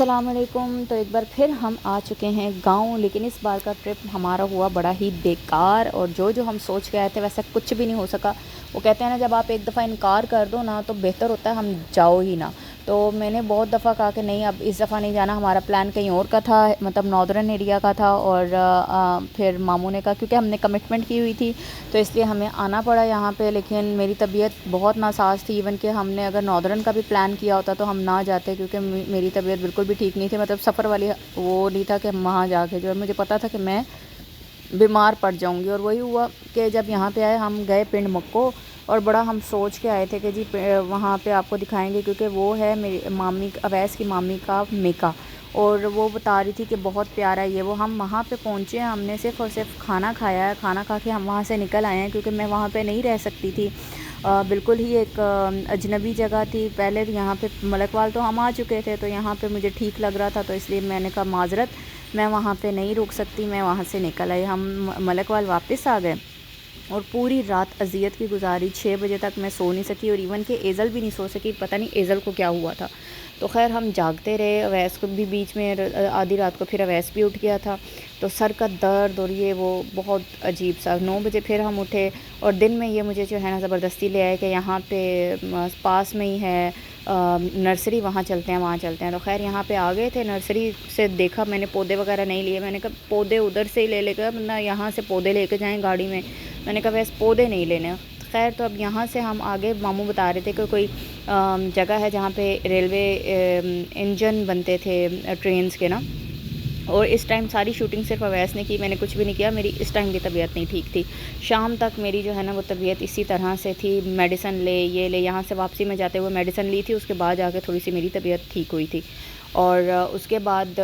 अस्सलाम वालेकुम। तो एक बार फिर हम आ चुके हैं गाँव, लेकिन इस बार का ट्रिप हमारा हुआ बड़ा ही बेकार और जो हम सोच के आए थे वैसा कुछ भी नहीं हो सका। वो कहते हैं ना, जब आप एक दफ़ा इनकार कर दो ना तो बेहतर होता है हम जाओ ही ना। तो मैंने बहुत दफ़ा कहा कि नहीं, अब इस दफ़ा नहीं जाना। हमारा प्लान कहीं और का था, मतलब नॉर्दर्न एरिया का था। और फिर मामू ने कहा, क्योंकि हमने कमिटमेंट की हुई थी तो इसलिए हमें आना पड़ा यहाँ पे। लेकिन मेरी तबीयत बहुत नासाज थी। इवन कि हमने अगर नॉर्दर्न का भी प्लान किया होता तो हम ना जाते, क्योंकि मेरी तबीयत बिल्कुल भी ठीक नहीं थी। मतलब सफ़र वाली वो नहीं था कि हम वहाँ जाके जो है, मुझे पता था कि मैं बीमार पड़ जाऊंगी। और वही हुआ कि जब यहाँ पे आए, हम गए पिंड मक्को। और बड़ा हम सोच के आए थे कि जी वहाँ पे आपको दिखाएंगे, क्योंकि वो है मेरी मामी, अवैस की मामी का मेका। और वो बता रही थी कि बहुत प्यारा है ये वो। हम वहाँ पे पहुँचे हैं, हमने सिर्फ़ और सिर्फ खाना खाया है। खाना खा के हम वहाँ से निकल आए हैं, क्योंकि मैं वहाँ पे नहीं रह सकती थी। बिल्कुल ही एक अजनबी जगह थी। पहले यहाँ पे मलकवाल तो हम आ चुके थे, तो यहाँ पे मुझे ठीक लग रहा था, तो इसलिए मैंने कहा माज़रत, मैं वहाँ पे नहीं रुक सकती। मैं वहाँ से निकल आई, हम मलकवाल वापस आ गए और पूरी रात अजियत की गुजारी। 6 बजे तक मैं सो नहीं सकी, और इवन के एज़ल भी नहीं सो सकी। पता नहीं एज़ल को क्या हुआ था। तो खैर हम जागते रहे। अवैस को भी बीच में आधी रात को फिर अवैस भी उठ गया था, तो सर का दर्द और ये वो बहुत अजीब सा। 9 बजे फिर हम उठे, और दिन में ये मुझे जो है ना ज़बरदस्ती ले आए कि यहाँ पे पास में ही है नर्सरी, वहाँ चलते हैं वहाँ चलते हैं। तो खैर यहाँ पे आ गए थे। नर्सरी से देखा मैंने, पौधे वगैरह नहीं लिए। मैंने कहा पौधे उधर से ही ले लेकर, वरना यहाँ से पौधे लेके जाएँ गाड़ी में। मैंने कहा वैसे पौधे नहीं लेने। खैर तो अब यहाँ से हम आगे, मामू बता रहे थे कि कोई जगह है जहाँ पे रेलवे इंजन बनते थे ट्रेन्स के ना। और इस टाइम सारी शूटिंग सिर्फ अवैस ने की, मैंने कुछ भी नहीं किया। मेरी इस टाइम की तबीयत नहीं ठीक थी। शाम तक मेरी जो है ना वो तबीयत इसी तरह से थी। मेडिसिन ले, ये ले, यहाँ से वापसी में जाते हुए मेडिसिन ली थी। उसके बाद जाके थोड़ी सी मेरी तबीयत ठीक हुई थी। और उसके बाद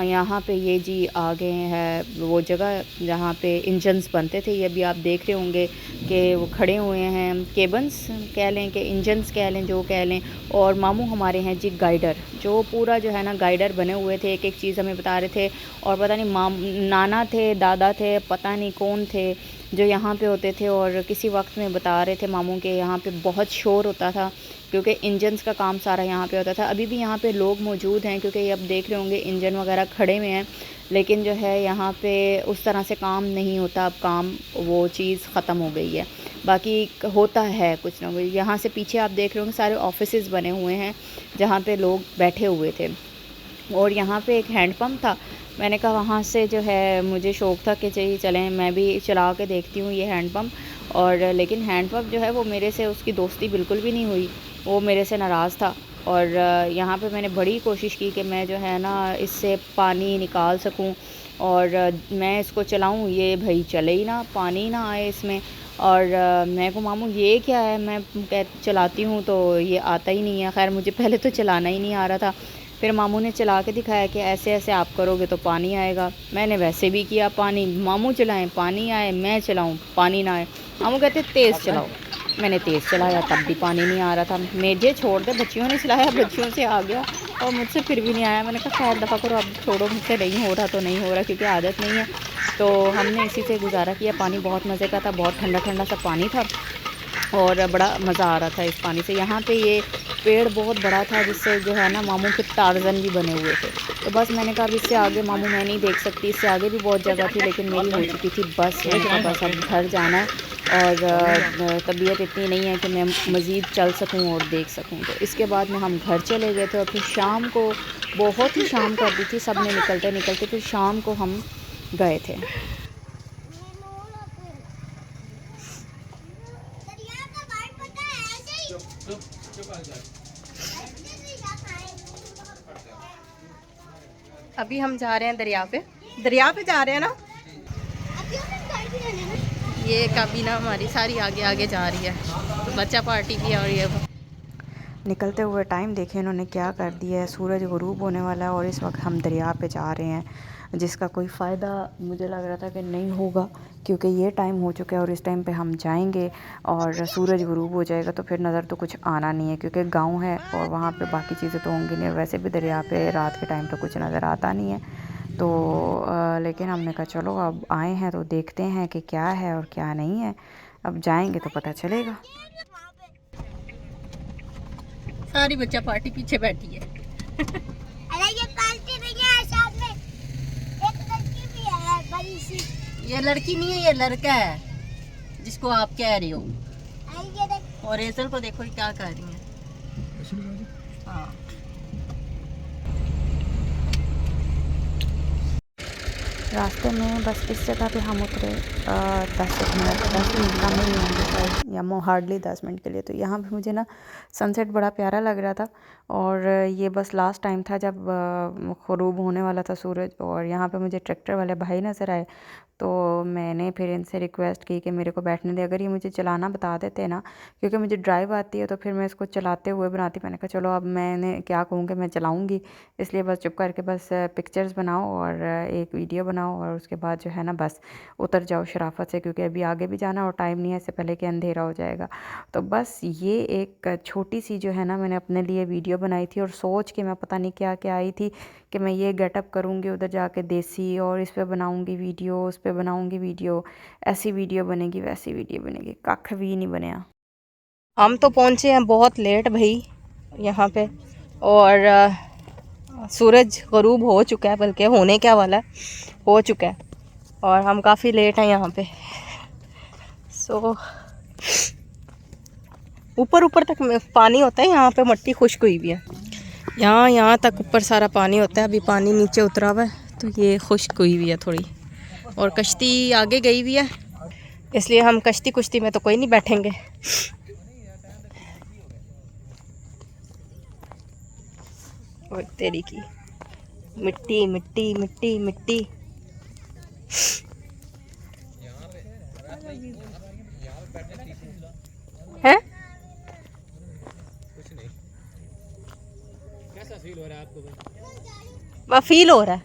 यहाँ पे ये जी आ गए हैं वो जगह जहाँ पे इंजन्स बनते थे। ये भी आप देख रहे होंगे कि वो खड़े हुए हैं। केबन्स कह लें कि इंजन्स कह लें, जो कह लें। और मामू हमारे हैं जी गाइडर, जो पूरा जो है ना गाइडर बने हुए थे। एक एक चीज़ हमें बता रहे थे। और पता नहीं नाना थे, दादा थे, पता नहीं कौन थे जो यहाँ पे होते थे। और किसी वक्त में बता रहे थे मामू के यहाँ पे बहुत शोर होता था, क्योंकि इंजन्स का काम सारा यहाँ पे होता था। अभी भी यहाँ पे लोग मौजूद हैं, क्योंकि ये अब देख रहे होंगे इंजन वगैरह खड़े हुए हैं। लेकिन जो है यहाँ पे उस तरह से काम नहीं होता। अब काम, वो चीज़ ख़त्म हो गई है। बाकी होता है कुछ ना कुछ। यहाँ से पीछे आप देख रहे होंगे सारे ऑफिसेज बने हुए हैं जहाँ पे लोग बैठे हुए थे। और यहाँ पे एक हैंडपम्प था। मैंने कहा वहाँ से जो है, मुझे शौक़ था कि चाहिए चलें, मैं भी चला के देखती हूँ ये हैंडपम्प। और लेकिन हैंडपम्प जो है वो मेरे से, उसकी दोस्ती बिल्कुल भी नहीं हुई। वो मेरे से नाराज़ था। और यहाँ पे मैंने बड़ी कोशिश की कि मैं जो है ना इससे पानी निकाल सकूँ और मैं इसको चलाऊँ। ये भाई चले ही ना, पानी ही ना आए इसमें। और मैं को मामू ये क्या है, मैं चलाती हूँ तो ये आता ही नहीं है। खैर मुझे पहले तो चलाना ही नहीं आ रहा था। फिर मामू ने चला के दिखाया कि ऐसे ऐसे आप करोगे तो पानी आएगा। मैंने वैसे भी किया, पानी, मामू चलाएं पानी आए, मैं चलाऊं पानी ना आए। मामू कहते तेज़ चलाओ। मैंने तेज़ चलाया, तब भी पानी नहीं आ रहा था। मेरे छोड़ दे, बच्चियों ने चलाया, बच्चियों से आ गया और मुझसे फिर भी नहीं आया। मैंने कहा खैर दफ़ा करो, अब छोड़ो, मुझसे नहीं हो रहा तो नहीं हो रहा, क्योंकि आदत नहीं है। तो हमने इसी से गुजारा किया। पानी बहुत मज़े का था, बहुत ठंडा ठंडा सा पानी था और बड़ा मज़ा आ रहा था इस पानी से। यहाँ पे ये पेड़ बहुत बड़ा था, जिससे जो है ना मामू के टार्जन भी बने हुए थे। तो बस मैंने कहा अब इससे आगे मामू मैं नहीं देख सकती। इससे आगे भी बहुत जगह थी, लेकिन मेरी हो चुकी थी बस। मैंने कहा बस अब घर जाना है, और तबीयत इतनी नहीं है कि मैं मज़ीद चल सकूं और देख सकूं। तो इसके बाद में हम घर चले गए थे। और फिर शाम को, बहुत ही शाम कर दी थी, सब ने निकलते निकलते फिर शाम को हम गए थे। अभी हम जा रहे हैं दरिया पे जा रहे हैं ना। ये काबीना हमारी सारी आगे आगे जा रही है, तो बच्चा पार्टी भी है। और ये निकलते हुए टाइम देखे इन्होंने क्या कर दिया है। सूरज गुरूब होने वाला है और इस वक्त हम दरिया पे जा रहे हैं, जिसका कोई फ़ायदा मुझे लग रहा था कि नहीं होगा, क्योंकि ये टाइम हो चुका है और इस टाइम पे हम जाएंगे और सूरज गुरूब हो जाएगा तो फिर नज़र तो कुछ आना नहीं है, क्योंकि गांव है और वहाँ पे बाकी चीज़ें तो होंगी नहीं। वैसे भी दरिया पे रात के टाइम तो कुछ नज़र आता नहीं है। तो लेकिन हमने कहा चलो अब आए हैं तो देखते हैं कि क्या है और क्या नहीं है। अब जाएंगे तो पता चलेगा। सारी बच्चा पार्टी पीछे बैठी है। ये लड़की नहीं है, ये लड़का है जिसको आप कह रही हो। और एजल को देखो ये क्या कर रही है। हाँ रास्ते में बस इस जगह पे हम उतरे 10 मिनट कम ही होंगे शायद, या हार्डली 10 मिनट के लिए। तो यहाँ पे मुझे ना सनसेट बड़ा प्यारा लग रहा था, और ये बस लास्ट टाइम था जब ग़ुरूब होने वाला था सूरज। और यहाँ पे मुझे ट्रैक्टर वाले भाई नज़र आए, तो मैंने फिर इनसे रिक्वेस्ट की कि मेरे को बैठने दे, अगर ये मुझे चलाना बता देते ना, क्योंकि मुझे ड्राइव आती है तो फिर मैं इसको चलाते हुए बनाती। मैंने कहा चलो अब मैंने क्या कहूँ कि मैं चलाऊँगी, इसलिए बस चुप करके बस पिक्चर्स बनाओ और एक वीडियो बनाओ, और उसके बाद जो है ना बस उतर जाओ शराफत से, क्योंकि अभी आगे भी जाना और टाइम नहीं है, इससे पहले कि अंधेरा हो जाएगा। तो बस ये एक छोटी सी जो है ना मैंने अपने लिए वीडियो बनाई थी, और सोच के मैं पता नहीं क्या क्या आई थी कि मैं ये गेटअप करूँगी उधर जाके देसी, और इस पे बनाऊँगी वीडियो, उस पे बनाऊँगी वीडियो, ऐसी वीडियो बनेगी वैसी वीडियो बनेगी, कख भी नहीं बनया। हम तो पहुँचे हैं बहुत लेट भाई यहाँ पे, और सूरज ग़रूब हो चुका है, बल्कि होने क्या वाला है, हो चुका है, और हम काफ़ी लेट हैं यहाँ पे। सो ऊपर ऊपर तक पानी होता है, यहाँ पे मिट्टी खुश्क हुई हुई है, यहाँ तक ऊपर सारा पानी होता है। अभी पानी नीचे उतरा हुआ है तो ये खुश्क हुई हुई है थोड़ी, और कश्ती आगे गई हुई है, इसलिए हम कश्ती कुश्ती में तो कोई नहीं बैठेंगे। और तेरी की मिट्टी मिट्टी मिट्टी मिट्टी। है कैसा फील हो रहा है आपको? वह फील हो रहा है।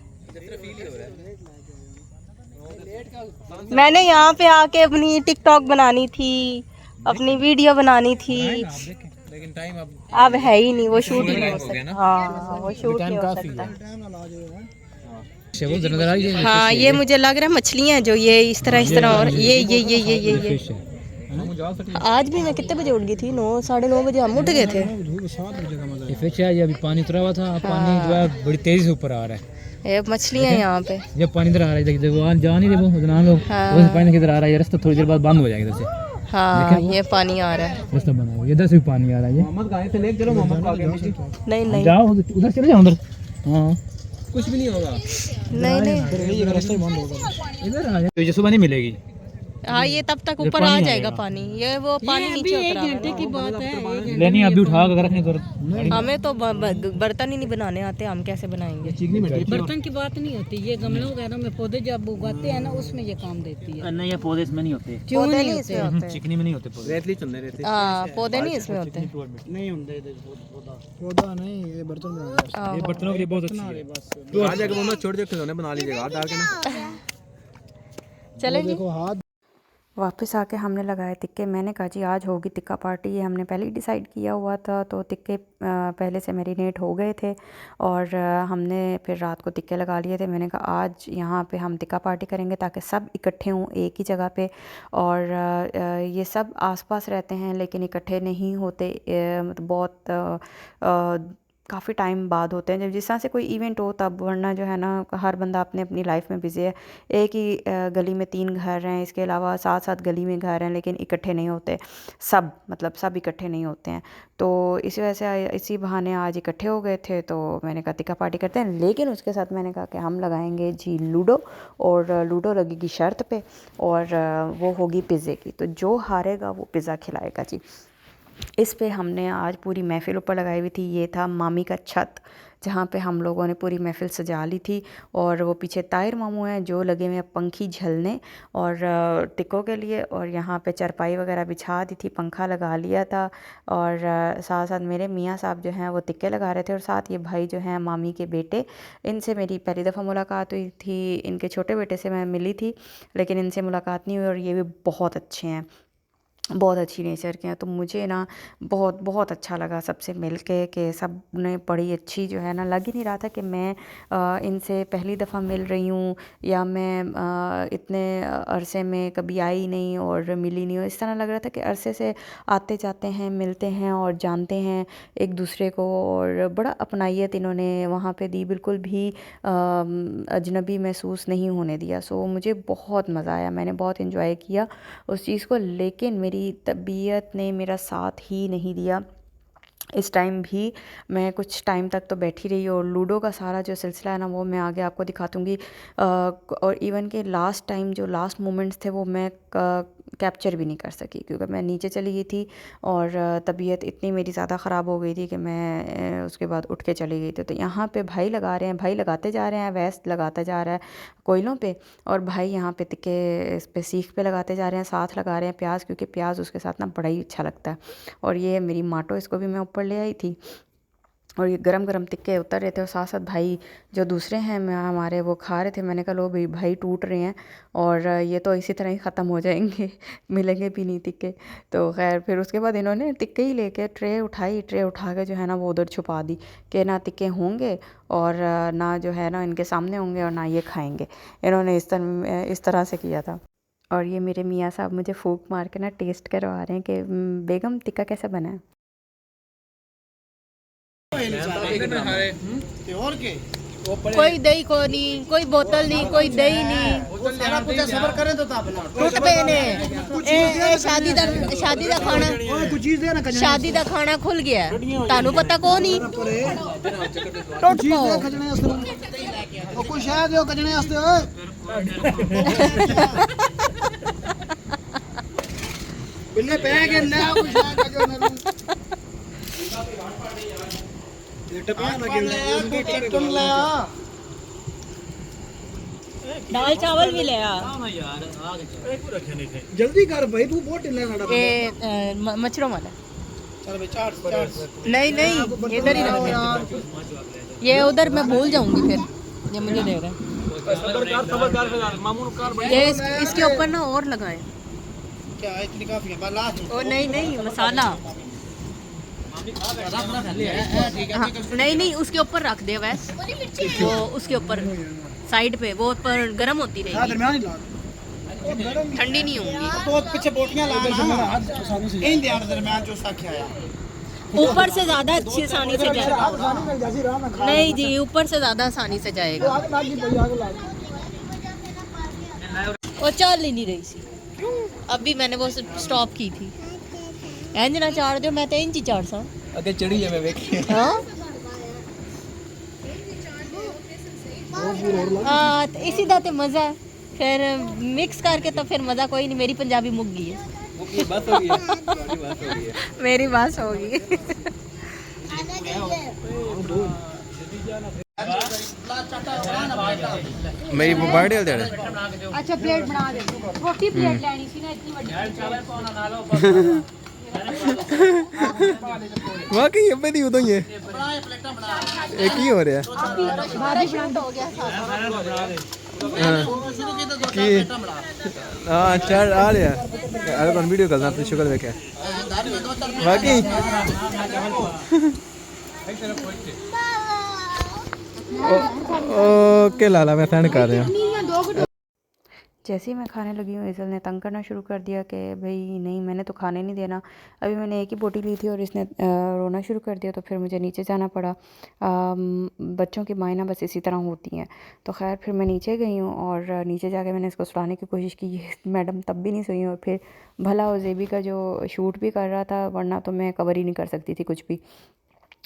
मैंने यहाँ पे आके अपनी टिकटॉक बनानी थी, अपनी वीडियो बनानी थी, लेकिन टाइम अब है ही नहीं, वो शूट ही नहीं हो सकता। हाँ वो शूट नहीं हो सकता। हाँ ये मुझे लग रहा है मछलियाँ जो ये इस तरह, और ये आज भी मैं कितने बजे उठ गई थी? 9 साढ़े 9 बजे हम उठ गए थे। ये फिश है, ये अभी पानी उतरा हुआ था, पानी जो है बड़ी तेजी से ऊपर आ रहा है। ये मछलियाँ यहाँ पे, जब पानी इधर आ रहा है, देखो जा नहीं रहे वो उधर लोग, वो पानी किधर आ रहा है, ये रास्ता थोड़ी देर बाद बंद हो जाएगा इधर से। हाँ ये पानी आ रहा है, रास्ता बंद हो गया, इधर से भी पानी आ रहा है। मोहम्मद कहां से लेके चलो, मोहम्मद को आगे नहीं जाओ, उधर चले जाओ अंदर। हाँ कुछ भी नहीं होगा, नहीं ये रास्ता बंद होगा, इधर आ जाओ तो ये सुबह नहीं मिलेगी। हाँ ये तब तक ऊपर आ जाएगा पानी, ये वो पानी नीचे उतरा है। 1 घंटे की बात है, लेनी अभी उठा कर रखने जरूरत। हमें तो बर्तन ही नहीं बनाने आते, हम कैसे बनाएंगे? बर्तन की बात नहीं होती, ये गमलों वगैरह में पौधे जब उगाते हैं ना उसमें ये काम देती है। नहीं ये पौधे इसमें नहीं होते, क्यों पौधे नहीं नहीं होते? इसमें होते? चिकनी में नहीं होते पौधे, रेतली चुनने रहते। हाँ पौधे नहीं इसमें होते। नहीं होंगे पौधा नहीं, ये बर्तन बनाने ये बर्तनों के लिए बहुत अच्छी है। तो आ जाएगा मम्मा, छोड़ दे खिलौने बना लीजिएगा डाल के ना। चले जी। देखो हाथ वापस आके हमने लगाए टिक्के। मैंने कहा जी आज होगी टिक्का पार्टी, ये हमने पहले ही डिसाइड किया हुआ था। तो टिक्के पहले से मैरिनेट हो गए थे, और हमने फिर रात को टिक्के लगा लिए थे। मैंने कहा आज यहाँ पे हम टिक्का पार्टी करेंगे ताकि सब इकट्ठे हों एक ही जगह पे। और ये सब आसपास रहते हैं लेकिन इकट्ठे नहीं होते, मतलब बहुत काफ़ी टाइम बाद होते हैं जब जिस तरह से कोई इवेंट हो तब, वरना जो है ना हर बंदा अपने अपनी लाइफ में बिज़ी है। एक ही गली में 3 घर हैं, इसके अलावा 7-7 गली में घर हैं, लेकिन इकट्ठे नहीं होते सब, मतलब सब इकट्ठे नहीं होते हैं। तो इसी वजह से इसी बहाने आज इकट्ठे हो गए थे, तो मैंने कहा टिक्का पार्टी करते हैं। लेकिन उसके साथ मैंने कहा कि हम लगाएंगे जी लूडो, और लूडो लगेगी शर्त पे, और वो होगी पिज़्ज़े की। तो जो हारेगा वो पिज़्ज़ा खिलाएगा जी। इस पे हमने आज पूरी महफ़िल ऊपर लगाई हुई थी। ये था मामी का छत जहाँ पे हम लोगों ने पूरी महफ़िल सजा ली थी, और वो पीछे ताहिर मामू हैं जो लगे हुए पंखी झलने और टिक्कों के लिए, और यहाँ पे चारपाई वगैरह बिछा दी थी, पंखा लगा लिया था। और साथ साथ मेरे मियाँ साहब जो हैं वो टिक्के लगा रहे थे, और साथ ये भाई जो हैं मामी के बेटे, इनसे मेरी पहली दफ़ा मुलाकात हुई थी। इनके छोटे बेटे से मैं मिली थी लेकिन इनसे मुलाकात नहीं हुई, और ये भी बहुत अच्छे हैं। बहुत अच्छी नेचर के हैं। तो मुझे ना बहुत बहुत अच्छा लगा सबसे मिल के, कि सब ने बड़ी अच्छी जो है ना, लग ही नहीं रहा था कि मैं इनसे पहली दफ़ा मिल रही हूँ, या मैं इतने अरसे में कभी आई नहीं और मिली नहीं हूँ। इस तरह लग रहा था कि अरसे से आते जाते हैं, मिलते हैं और जानते हैं एक दूसरे को, और बड़ा अपनाइयत इन्होंने वहाँ पे दी, बिल्कुल भी अजनबी महसूस नहीं होने दिया। सो मुझे बहुत मज़ा आया, मैंने बहुत इन्जॉय किया उस चीज़ को। लेकिन मेरी तबीयत ने मेरा साथ ही नहीं दिया इस टाइम भी। मैं कुछ टाइम तक तो बैठी रही, और लूडो का सारा जो सिलसिला है ना, वो मैं आगे आपको दिखा दूँगी। और इवन के लास्ट टाइम जो लास्ट मोमेंट्स थे, वो मैं कैप्चर भी नहीं कर सकी, क्योंकि मैं नीचे चली गई थी और तबीयत इतनी मेरी ज़्यादा ख़राब हो गई थी कि मैं उसके बाद उठ के चली गई थी। तो यहाँ पे भाई लगा रहे हैं, भाई लगाते जा रहे हैं, वेस्ट लगाता जा रहा है कोयलों पे, और भाई यहाँ पे तिक्के इस पे सीख पे लगाते जा रहे हैं, साथ लगा रहे हैं प्याज, क्योंकि प्याज उसके साथ ना बड़ा ही अच्छा लगता है। और ये मेरी माटो, इसको भी मैं ऊपर ले आई थी, और ये गरम गरम तिक्के उतर रहे थे, और साथ साथ भाई जो दूसरे हैं मैं हमारे, वो खा रहे थे। मैंने कहा लो भाई, भाई टूट रहे हैं और ये तो इसी तरह ही ख़त्म हो जाएंगे, मिलेंगे भी नहीं तिक्के। तो खैर फिर उसके बाद इन्होंने तिक्के ही लेके ट्रे उठाई, ट्रे उठा के जो है ना वो उधर छुपा दी, कि ना तिक्के होंगे और ना जो है ना इनके सामने होंगे और ना ये खाएंगे। इन्होंने इस तरह से किया था। और ये मेरे मियाँ साहब मुझे फूंक मार के ना टेस्ट करवा रहे हैं कि बेगम टिक्का कैसा बना है। और के कोई दही को नहीं, कोई बोतल नहीं, कोई दही नहीं, सारा कुछ सबर करें तो ताप टुट पे ने ए शादी दा खाना, कुछ चीज दे ना, शादी दा खाना खुल गया, तानू पता को नहीं टुट पो खजने वास्ते ओ कोई शायद यो खजने वास्ते ओए बिल्ले पे के ले आ कोई शायद जो ना ये टपा लगे उनके टिकटन ले आ, दाल चावल भी ले आ, जल्दी कर भाई, तू बहुत ढिल्ला खड़ा ए मछरों वाला। चल भाई चार नहीं नहीं इधर ही रख, ये उधर मैं भूल जाऊंगी फिर, ये मुझे दे रहा है। ये इसके ऊपर ना और लगाए, क्या इतनी काफी है लास्ट। ओ नहीं नहीं मसाला, नहीं नहीं उसके ऊपर रख दे वैस, वो उसके ऊपर साइड पे, वो ऊपर गर्म होती रहेगी, दरमियान ही ला ठंडी नहीं होंगी। तो पीछे बोटियां लाना इन दे दरमियान जो साखे आया ऊपर से ज्यादा अच्छी आसानी से जाएगा। नहीं जी, ऊपर से ज्यादा आसानी से जाएगा। वो चल ही नहीं रही सी, अभी मैंने वो स्टॉप की थी। इंज ना चाड़ दो, मैं तो इंच ही चाड़ सा अगे चढ़ी है मैं देखी। हाँ तो इसी दा ते मजा है, फिर मिक्स करके तो फिर मजा कोई नहीं। मेरी पंजाबी मुक गई है, बस हो गई है, मेरी बात होगी। मेरी बर्थडे वाले दिन अच्छा प्लेट बना दे, छोटी प्लेट लेनी सी ना, इतनी बड़ी। वाकई अबे दी उदो ये एक ही हो रहा है भारी प्लांट हो गया कि हां चल आ रहा है। अरे कौन वीडियो करना अपनी शक्ल देखे वाकई ओके लाला मैं सेंड कर रहा हूं। जैसे ही मैं खाने लगी हूँ, इजल ने तंग करना शुरू कर दिया कि भाई नहीं, मैंने तो खाने नहीं देना। अभी मैंने एक ही बोटी ली थी और इसने रोना शुरू कर दिया, तो फिर मुझे नीचे जाना पड़ा। बच्चों की मायना बस इसी तरह होती हैं। तो खैर फिर मैं नीचे गई हूँ और नीचे जाके मैंने इसको सुलाने की कोशिश की। मैडम तब भी नहीं सोई, और फिर भला वो जेबी का जो शूट भी कर रहा था, वरना तो मैं कवर ही नहीं कर सकती थी कुछ भी।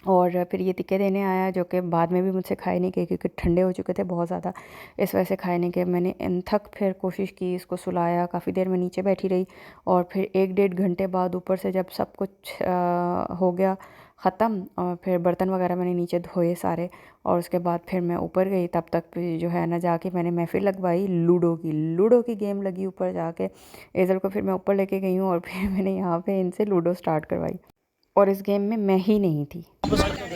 और फिर ये टिक्के देने आया, जो कि बाद में भी मुझसे खाए नहीं गए क्योंकि ठंडे हो चुके थे बहुत ज़्यादा, इस वजह से खाए नहीं गए। मैंने अनथक फिर कोशिश की, इसको सुलाया, काफ़ी देर में नीचे बैठी रही। और फिर 1-1.5 घंटे बाद ऊपर से जब सब कुछ हो गया ख़त्म, और फिर बर्तन वगैरह मैंने नीचे धोए सारे, और उसके बाद फिर मैं ऊपर गई। तब तक जो है ना जाके मैंने महफिल लगवाई लूडो की गेम लगी ऊपर जाके। एजल को फिर मैं ऊपर लेके गई हूँ और फिर मैंने यहाँ पे इनसे लूडो स्टार्ट करवाई, और इस गेम में मैं ही नहीं थी।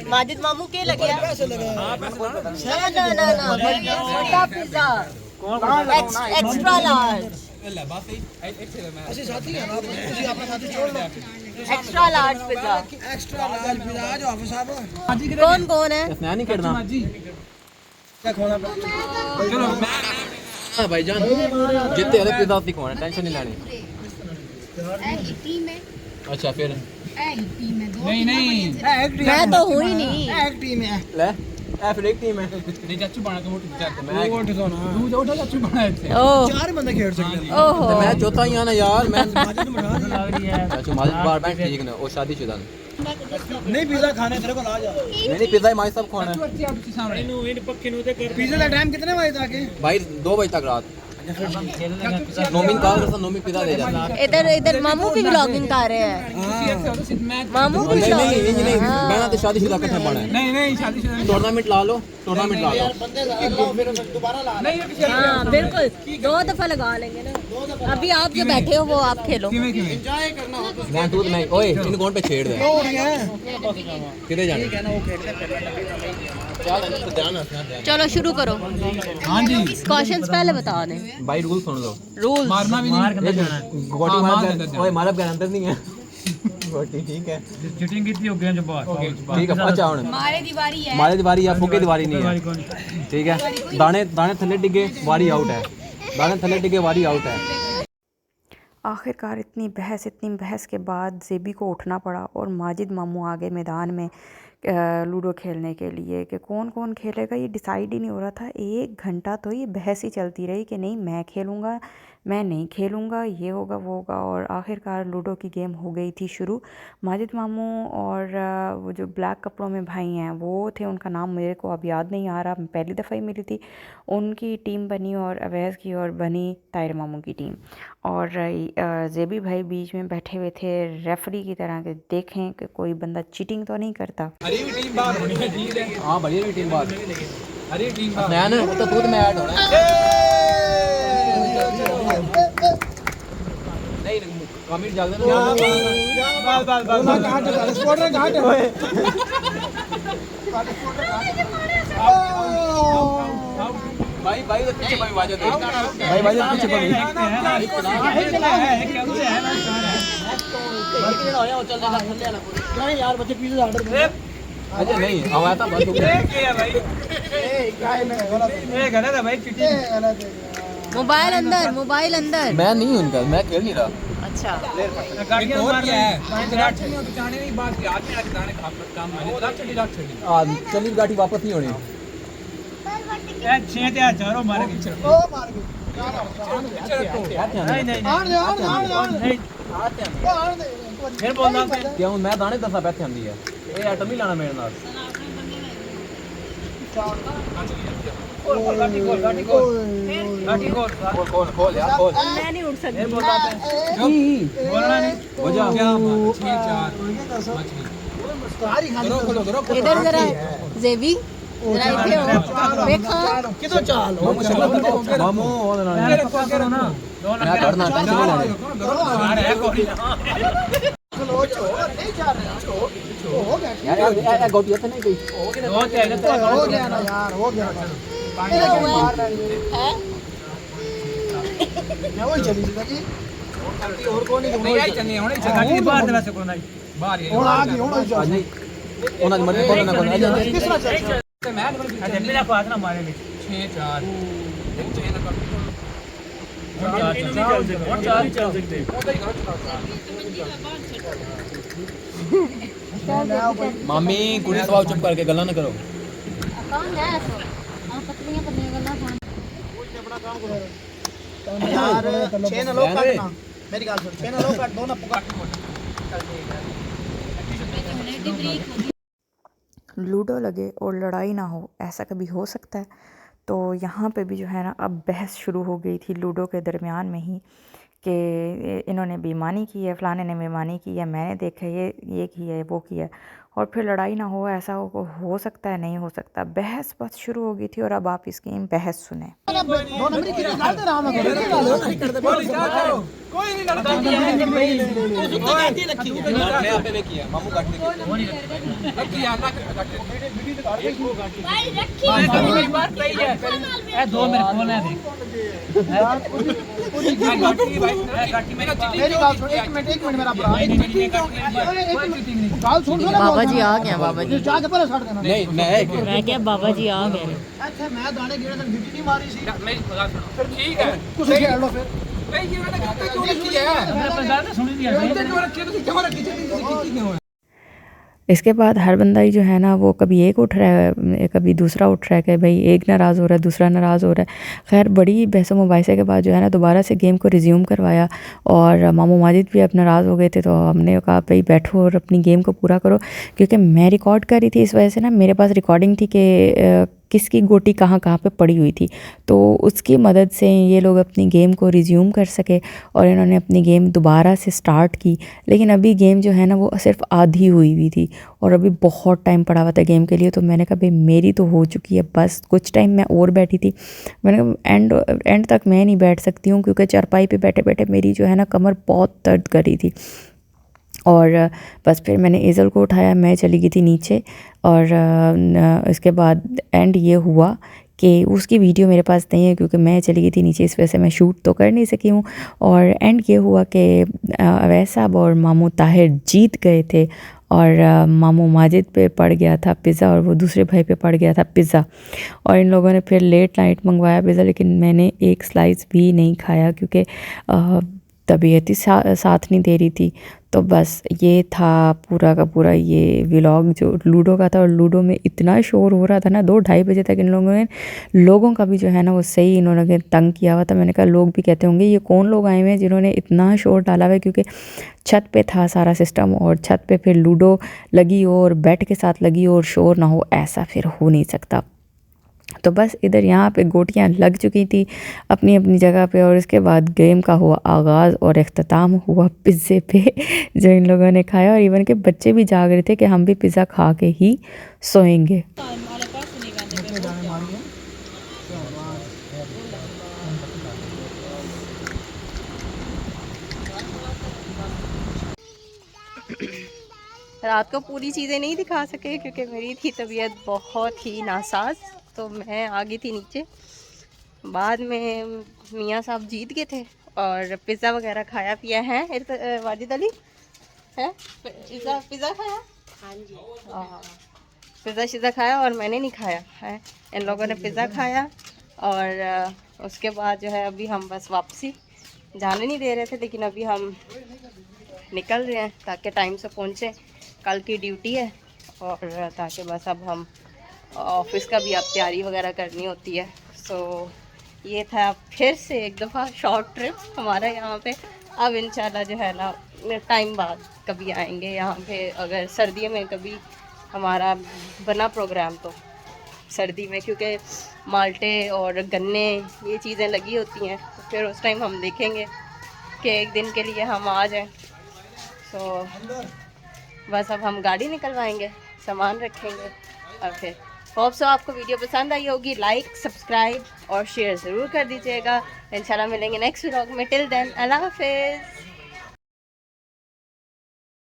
माजिद मामू के लगे ना ना ना बड़ा पिज्जा एक्स्ट्रा लार्ज, ਅਸੀਂ ਸਾਥੀ ਆ ਨਾ ਤੁਸੀਂ ਆਪਣਾ ਸਾਥੀ छोड़ लो extra large pizza. Extra large pizza जो हाफिज साहब कौन कौन है? मैं नहीं खेलना क्या खोना चलो हां भाईजान जितने वाले पिज़्ज़ा उतनी खाना टेंशन नहीं लेनी अच्छा फिर नहीं मैं तो हूँ ही नहीं। एक टीम है ले ए फिर एक टीम है नहीं चाचू बना के मोटी विचार मैं वो उठ दो ना तू जो उठा चाचू बना इतने ओह चार बंदे खेल सकते हैं ओहो, तो मैं चौथा ही आना यार मैं माजिद में बैठा दिया। चाचू माजिद बार बैठ ठीक ना वो शादीशुदा नहीं पिज़्ज़ा खाने तेरे को ला जा नहीं पिज़्ज़ा ही माई सब खाना है पिज़्ज़ा का टाइम कितने बजे तक है भाई 2 बजे तक रात नोमिन कॉल करता नोमिन पिज़्ज़ा दे जाता इधर इधर मामू भी व्लॉगिंग कर रहे हैं। मामू भी नहीं नहीं vlogging- नहीं हाँ। मैं तो शादीशुदा इकट्ठे पड़ा है नहीं शादीशुदा टूर्नामेंट ला लो टूर्नामेंट ला लो दोबारा ला हाँ बिल्कुल, 2 दफा लगा लेंगे ना। अभी आप जो बैठे हो वो आप खेलो। एंजॉय करना हो तो मैं दूध नहीं ओए इन कौन पे छेड़ दे हो गया किधर जाना कहना वो खेलते चल तो ध्यान रख चलो शुरू करो। हां जी क्वेश्चंस पहले बता दें। भाई रूल सुन लो रूल मारना भी नहीं गोटी मार ओए मारा के अंदर नहीं है गोटी ठीक है चीटिंग कितनी हो गई जो बाहर ठीक है अच्छा हुन मारे दीवारी या फुके दीवारी नहीं है ठीक है दाने दाने थल्ले डिगे वारी आउट है दाने थल्ले डिगे वारी आउट है आखिरकार इतनी बहस के बाद ज़ेबी को उठना पड़ा और माजिद मामू आ गए मैदान में लूडो खेलने के लिए कि कौन कौन खेलेगा ये डिसाइड ही नहीं हो रहा था। 1 घंटा तो ये बहस ही चलती रही कि नहीं मैं खेलूँगा मैं नहीं खेलूँगा ये होगा वो होगा और आखिरकार लूडो की गेम हो गई थी शुरू। माजिद मामू और वो जो ब्लैक कपड़ों में भाई हैं वो थे, उनका नाम मेरे को अब याद नहीं आ रहा, मैं पहली दफ़ा ही मिली थी। उनकी टीम बनी और अवैज़ की और बनी ताहिर मामू की टीम और ज़ेबी भाई बीच में बैठे हुए थे रेफरी की तरह के देखें कि कोई बंदा चीटिंग तो नहीं करता। हां बढ़िया भी टीम बात अरे टीम बात नया ना वो तो दूध में ऐड होना है नहीं कमेंट जाग देना बस घाट स्पॉटर घाट भाई भाई तो पीछे भाई वाजो दे भाई तो पीछे भाई नहीं यार बच्चे पिज़्ज़ा ऑर्डर कर अरे नहीं हमारा था बस हो गया ए काय में गलत है गलत है भाई चीटिंग गलत है मोबाइल अंदर, मोबाइल अंदर। मैं नहीं उनका मैं खेल नहीं रहा अच्छा गाड़ियां मार है गाड़ी में बिचाने नहीं बात की आदमी आके दाने काम में रात चली चली गाड़ी वापस नहीं होनी ए 6 ते हजारों मारे के ओ मार गए नहीं नहीं आड़ दे नहीं आड़ दे फिर बोलना पे क्यों मैं दाने दसा पैसे आंदी है ये आइटम ही लाना मेरे नाल गाड़ी खोल खोल यार खोल मैं नहीं उठ सकती। फिर बोलना पे बोलना नहीं वजह क्या 6 4 करो इधर जरा ज़ेबी जरा इधर हो देखो। कितो चाल हो मामू वाला ना करो ना मैं करना टेंशन नहीं लेनी अरे कोई ना लो छोड़ नहीं जा रहे छोड़ हो गया यार गोटी तो नहीं गई दो चाहिए तो हो गया ना यार हो गया है मैं वही चली थी कि और कौन नहीं आई चलनी होनी गाड़ी बाहर दे वैसे कोई नहीं बाहर ही और आगे होना आज नहीं ਉਹਨਾਂ ਦੀ ਮਰਜ਼ੀ ਕੋਲ ਨਾ ਕੋਲ किस तरह चल मैं अरे बिना बात ना मारे में 6 4 ਮਾਮੀ ਕੁੜੀ ਸਵਾਲ ਚੁੱਪ ਕਰਕੇ ਗੱਲਾਂ ਨਾ ਕਰੋ कौन है ऐसे हम पतलियां गल्ला खान अपना काम करो यार छह ना लोग काटना मेरी गाल सुन छह ना लोग काट दो ना पुकाट लूडो लगे और लड़ाई ना हो, ऐसा कभी हो सकता है? तो यहाँ पे भी जो है ना अब बहस शुरू हो गई थी लूडो के दरमियान में ही कि इन्होंने बेईमानी की है, फ़लाने ने बेईमानी की है, मैंने देखा ये किया है वो किया है। और फिर लड़ाई ना हो, ऐसा हो सकता है, नहीं हो सकता। बहस बस शुरू हो गई थी और अब आप इसकी बहस सुने। दो नंबर की डाल दे रहा हूं मैं कोई नहीं लड़ता किया मामू काटने दो मेरे फोन है मेरी बात सुन, एक मिनट मेरा भरा बात सुन। बाबा जी आ गए, बाबा जी जाके पहले छाड़ देना। नहीं नहीं मैं क्या, बाबा जी आ गए। अच्छा मैं दाने गिरे तक ड्यूटी नहीं मारी सी। मेरी खुदा सुनो ठीक है कुछ खेल लो फिर। भाई ये मैंने कितने क्यों रखी है मैं पंजाब में सुनी दिया कितने क्यों रखी है तुम क्यों रखी थी क्यों है। इसके बाद हर बंदा ही जो है ना वो कभी एक उठ रहा है, कभी दूसरा उठ रहा है कि भाई एक नाराज़ हो रहा है, दूसरा नाराज़ हो रहा है। खैर बड़ी बहसों मुबाहिसे के बाद जो है ना दोबारा से गेम को रिज्यूम करवाया और मामू माजिद भी अब नाराज़ हो गए थे। तो हमने कहा भाई बैठो और अपनी गेम को पूरा करो, क्योंकि मैं रिकॉर्ड कर रही थी, इस वजह से ना मेरे पास रिकॉर्डिंग थी कि किसकी गोटी कहाँ कहाँ पे पड़ी हुई थी। तो उसकी मदद से ये लोग अपनी गेम को रिज्यूम कर सके और इन्होंने अपनी गेम दोबारा से स्टार्ट की। लेकिन अभी गेम जो है ना वो सिर्फ आधी हुई थी और अभी बहुत टाइम पड़ा हुआ था गेम के लिए। तो मैंने कहा भाई मेरी तो हो चुकी है, बस कुछ टाइम मैं और बैठी थी। मैंने कहा एंड तक मैं नहीं बैठ सकती हूँ, क्योंकि चारपाई पे बैठे बैठे मेरी जो है ना कमर बहुत दर्द कर रही थी। और बस फिर मैंने एज़ल को उठाया, मैं चली गई थी नीचे। और इसके बाद एंड ये हुआ कि उसकी वीडियो मेरे पास नहीं है, क्योंकि मैं चली गई थी नीचे, इस वजह से मैं शूट तो कर नहीं सकी हूँ। और एंड ये हुआ कि अवैस साहब और मामू ताहिर जीत गए थे और मामू माजिद पे पड़ गया था पिज़्ज़ा और वो दूसरे भाई पे पड़ गया था पिज़्ज़ा। और इन लोगों ने फिर लेट नाइट मंगवाया पिज़्ज़ा, लेकिन मैंने एक स्लाइस भी नहीं खाया क्योंकि तबीयत ही साथ नहीं दे रही थी। तो बस ये था पूरा का पूरा ये व्लॉग जो लूडो का था। और लूडो में इतना शोर हो रहा था ना, 2-2:30 बजे तक इन लोगों का भी जो है ना वो सही इन्होंने तंग किया हुआ था। मैंने कहा लोग भी कहते होंगे ये कौन लोग आए हुए हैं जिन्होंने इतना शोर डाला हुआ है, क्योंकि छत पे था सारा सिस्टम और छत पे फिर लूडो लगी हो और बेड के साथ लगी हो और शोर ना हो, ऐसा फिर हो नहीं सकता। तो बस इधर यहाँ पे गोटियाँ लग चुकी थी अपनी अपनी जगह पे। और इसके बाद गेम का हुआ आगाज़ और इख्तिताम हुआ पिज़्ज़े पे जो इन लोगों ने खाया। और इवन के बच्चे भी जाग रहे थे कि हम भी पिज़्ज़ा खा के ही सोएंगे। रात को पूरी चीज़ें नहीं दिखा सके क्योंकि मेरी थी तबीयत बहुत ही नासाज, तो मैं आ गई थी नीचे। बाद में मियाँ साहब जीत गए थे और पिज़्ज़ा वगैरह खाया पिया है। वाजिद अली है पिज़्ज़ा खाया। हाँ जी पिज़्ज़ा शिज़्ज़ा खाया और मैंने नहीं खाया है। इन लोगों ने पिज़्ज़ा खाया और उसके बाद जो है अभी हम बस वापसी जाने नहीं दे रहे थे, लेकिन अभी हम निकल रहे हैं ताकि टाइम से पहुँचें। कल की ड्यूटी है और ताकि बस अब हम ऑफिस का भी अब तैयारी वगैरह करनी होती है। सो ये था फिर से एक दफ़ा शॉर्ट ट्रिप हमारा यहाँ पे। अब इंशाल्लाह जो है ना टाइम बाद कभी आएंगे यहाँ पे। अगर सर्दी में कभी हमारा बना प्रोग्राम तो सर्दी में, क्योंकि माल्टे और गन्ने ये चीज़ें लगी होती हैं, तो फिर उस टाइम हम देखेंगे कि एक दिन के लिए हम आ जाएं। तो बस अब हम गाड़ी निकलवाएंगे, सामान रखेंगे और फिर होप सो आपको वीडियो पसंद आई होगी। लाइक सब्सक्राइब और शेयर ज़रूर कर दीजिएगा। इंशाल्लाह मिलेंगे नेक्स्ट व्लॉग में। टिल देन अल्लाह हाफिज़।